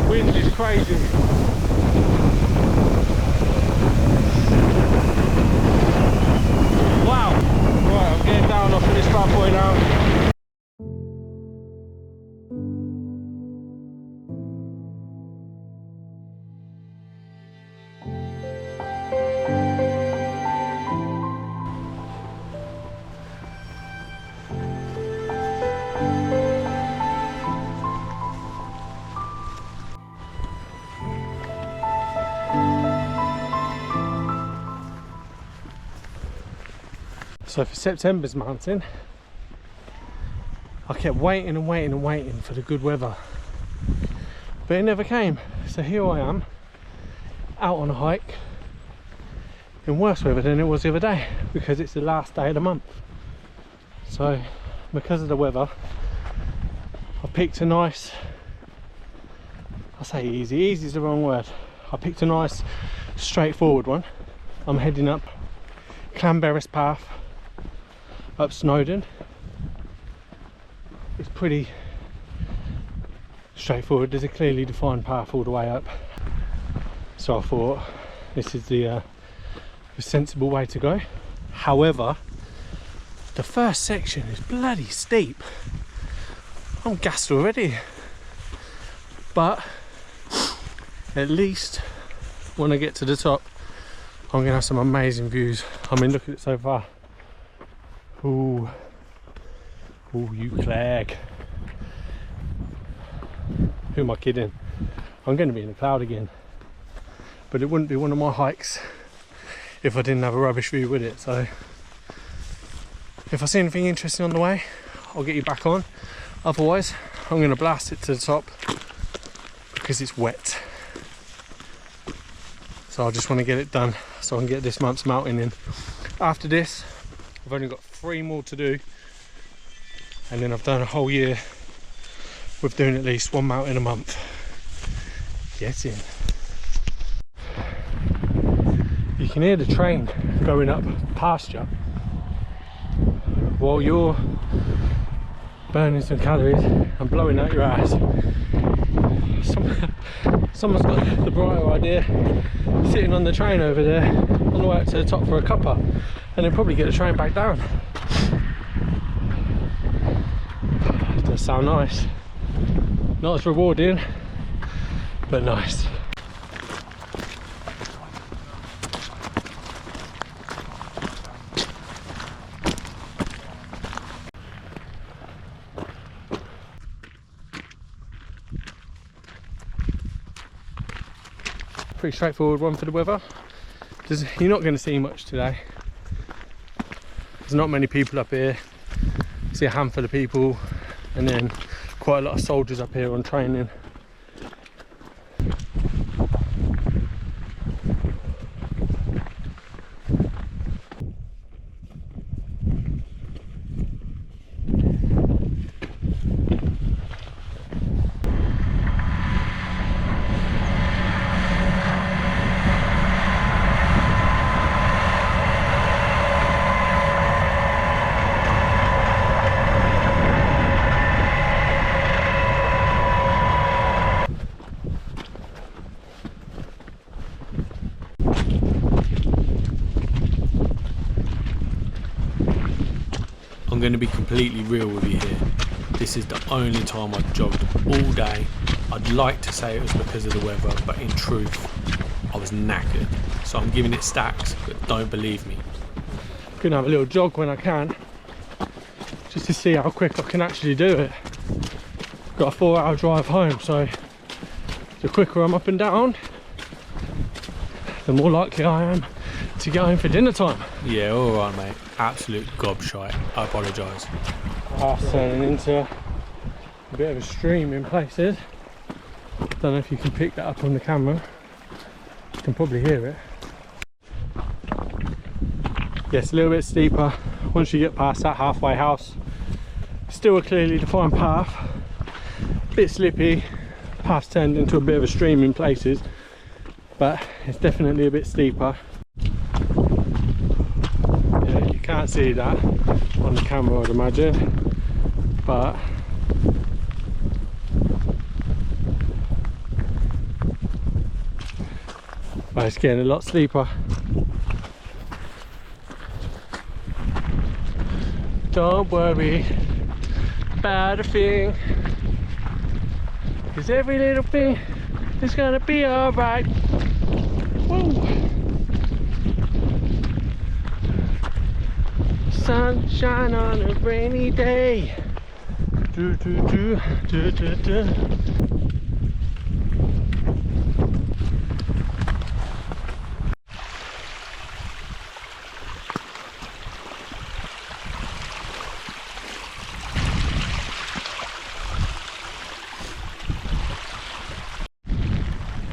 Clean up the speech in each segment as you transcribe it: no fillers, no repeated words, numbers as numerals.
Wind is crazy. Wow. Right, I'm getting down off of this bad boy now. So for September's mountain, I kept waiting and waiting and waiting for the good weather, but it never came. So here I am, out on a hike in worse weather than it was the other day, because it's the last day of the month. So because of the weather, I picked a nice, I say easy is the wrong word. I picked a nice straightforward one. I'm heading up Llanberis Path, up Snowdon. It's pretty straightforward. There's a clearly defined path all the way up, so I thought this is the sensible way to go. However, the first section is bloody steep. I'm gassed already, but at least when I get to the top, I'm gonna have some amazing views. I mean, look at it so far. Ooh, you clag. Who am I kidding? I'm going to be in the cloud again. But it wouldn't be one of my hikes if I didn't have a rubbish view with it. So if I see anything interesting on the way, I'll get you back on. Otherwise, I'm going to blast it to the top because it's wet. So I just want to get it done so I can get this month's mountain in. After this, I've only got 3 more to do, and then I've done a whole year with doing at least 1 mountain a month. Get in. You can hear the train going up past you while you're burning some calories and blowing out your ass. Someone's got the brighter idea, sitting on the train over there on the way up to the top for a cuppa, and then probably get the train back down. It does sound nice. Not as rewarding, but nice. Pretty straightforward one for the weather. You're not going to see much today. There's not many people up here. See a handful of people, and then quite a lot of soldiers up here on training. I'm going to be completely real with you here. This is the only time I've jogged all day. I'd like to say it was because of the weather, but in truth, I was knackered. So I'm giving it stacks, but don't believe me. Gonna have a little jog when I can, just to see how quick I can actually do it. Got a 4-hour drive home, so the quicker I'm up and down, the more likely I am to get home for dinner time. Yeah, alright mate. Absolute gobshite. I apologise. Turning into a bit of a stream in places. Don't know if you can pick that up on the camera. You can probably hear it. Yeah, it's a little bit steeper once you get past that halfway house. Still a clearly defined path. Bit slippy. Path's turned into a bit of a stream in places, but it's definitely a bit steeper. Yeah, you can't see that on the camera, I'd imagine, but Oh, it's getting a lot steeper. Don't worry about a thing, 'cause every little thing is gonna be alright. Woo! Sunshine on a rainy day. Do, do, do, do, do, do.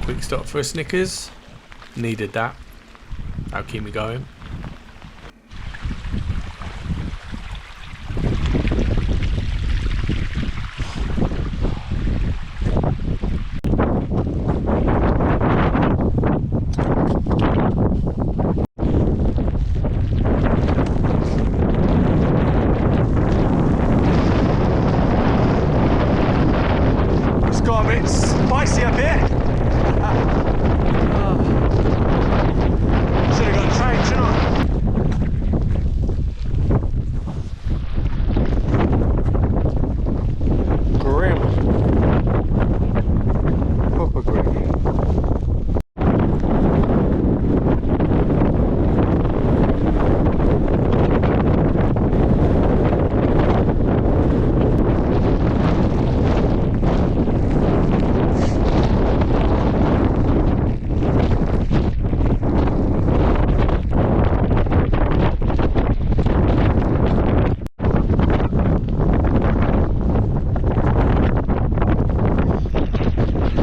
Quick stop for a Snickers. Needed that. That'll keep me going. It's got a bit spicy up here. Should have got a train, shouldn't I? Grim. Proper grim.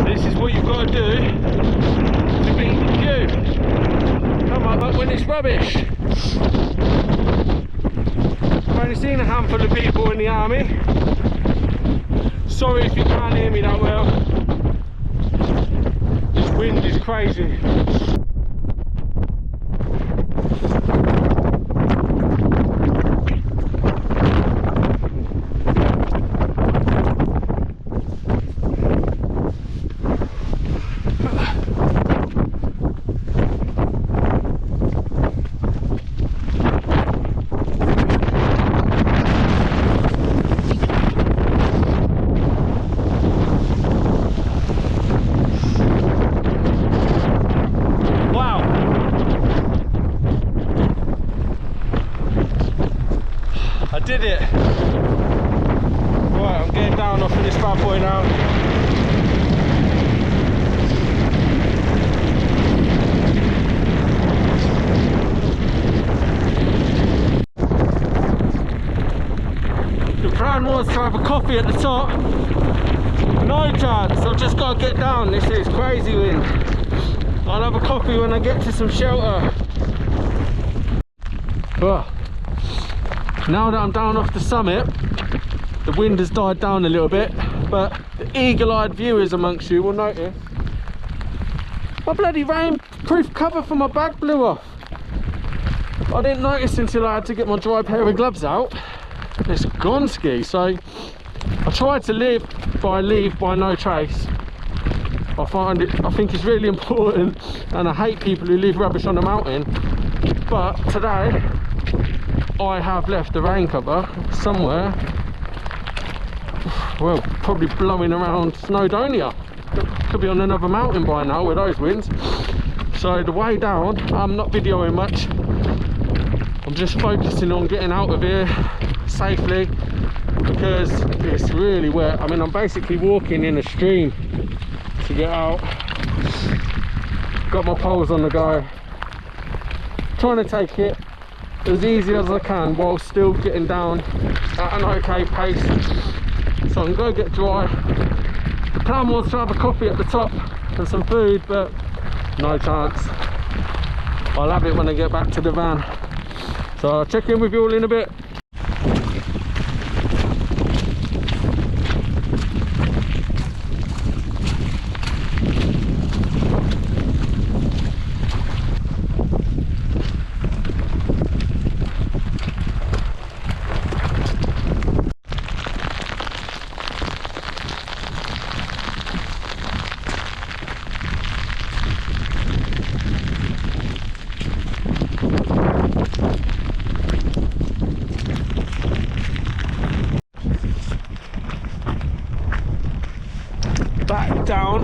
This is what you've got to do to beat the queue. Come on, but when it's rubbish. I've only seen a handful of people in the army. Sorry if you can't hear me that well. This wind is crazy. I did it. Right, I'm getting down off of this bad boy now. The plan was to have a coffee at the top. No chance, I've just got to get down. This is crazy wind. I'll have a coffee when I get to some shelter. Well, now that I'm down off the summit, the wind has died down a little bit, but the eagle-eyed viewers amongst you will notice my bloody rainproof cover for my bag blew off. I didn't notice until I had to get my dry pair of gloves out. It's gone ski, so I tried to leave by no trace. I think it's really important, and I hate people who leave rubbish on the mountain, but today I have left the rain cover somewhere, well, probably blowing around Snowdonia. Could be on another mountain by now with those winds. So the way down, I'm not videoing much. I'm just focusing on getting out of here safely because it's really wet. I mean, I'm basically walking in a stream to get out. Got my poles on the go. Trying to take it as easy as I can while still getting down at an okay pace, so I can go get dry. The plan was to have a coffee at the top and some food, but no chance. I'll have it when I get back to the van, so I'll check in with you all in a bit. back down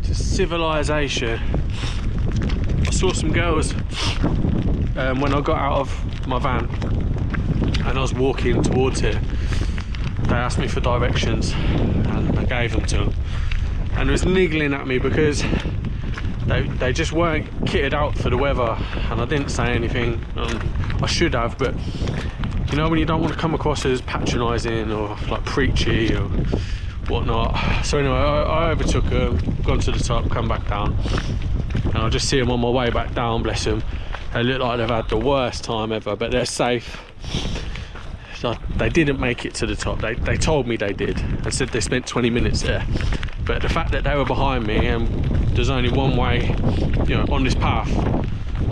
to civilization. I saw some girls when I got out of my van and I was walking towards here. They asked me for directions and I gave them to them, and it was niggling at me because they just weren't kitted out for the weather, and I didn't say anything. I should have, but you know when you don't want to come across as patronising or like preachy or whatnot. So anyway, I overtook them, gone to the top, come back down, and I just see them on my way back down, bless them. They look like they've had the worst time ever, but they're safe. So they didn't make it to the top. They told me they did and said they spent 20 minutes there. But the fact that they were behind me and there's only one way, you know, on this path,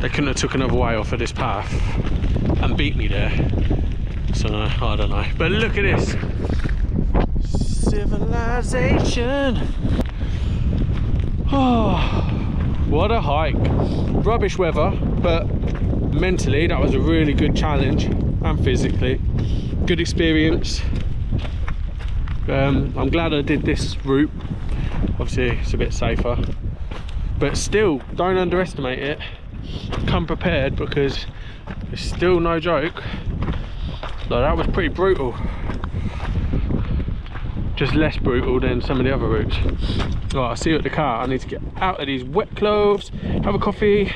they couldn't have took another way off of this path and beat me there. So I don't know. But look at this. Civilization. Oh, what a hike. Rubbish weather, but mentally that was a really good challenge, and physically good experience. I'm glad I did this route. Obviously it's a bit safer, but still don't underestimate it. Come prepared, because it's still no joke. Like, that was pretty brutal, just less brutal than some of the other routes. Right, I'll see you at the car. I need to get out of these wet clothes, have a coffee,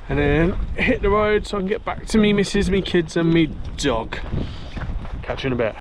and then hit the road so I can get back to me missus, me kids and me dog. Catch you in a bit.